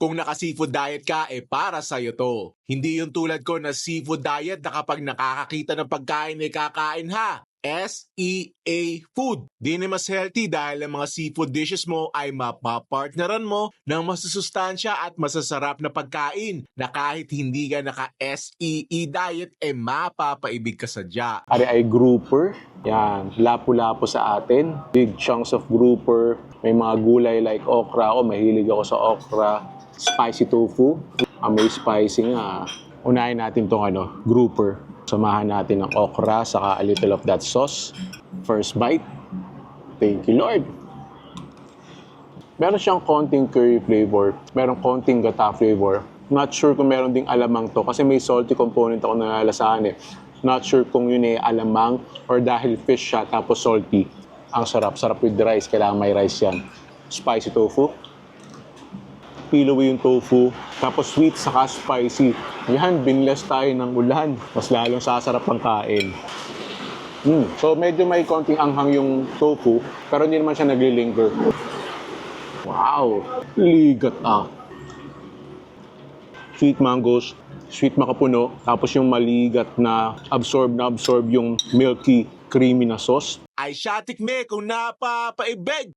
Kung naka-seafood diet ka, para sa'yo to. Hindi yung tulad ko na seafood diet na kapag nakakakita ng pagkain kakain ha. SEA food. Di na mas healthy dahil ang mga seafood dishes mo ay mapapartneran mo ng masusustansya at masasarap na pagkain na kahit hindi ka naka-SEA diet, mapapaibig ka sadya. Ari ay grouper. Yan, lapu-lapu sa atin. Big chunks of grouper. May mga gulay like okra. Mahilig ako sa okra. Spicy tofu. May spicy nga. Unahin natin tong grouper. Samahan natin ng okra, saka a little of that sauce. First bite. Thank you, Lord. Meron siyang konting curry flavor. Meron konting gata flavor. Not sure kung meron ding alamang to kasi may salty component ako nalalasahan eh. Not sure kung yun alamang or dahil fish siya tapos salty. Ang sarap. Sarap with rice. Kailangan may rice yan. Spicy tofu. Pillowy yung tofu. Tapos sweet saka spicy. Yan, binless tayo ng ulan. Mas lalong sasarap ang kain. So medyo may konting anghang yung tofu, pero hindi naman siya naglilinger. Wow! Ligat ah. Sweet mangoes, sweet makapuno, tapos yung maligat na absorb yung milky, creamy na sauce. Ay siya tikme kung napapaibig!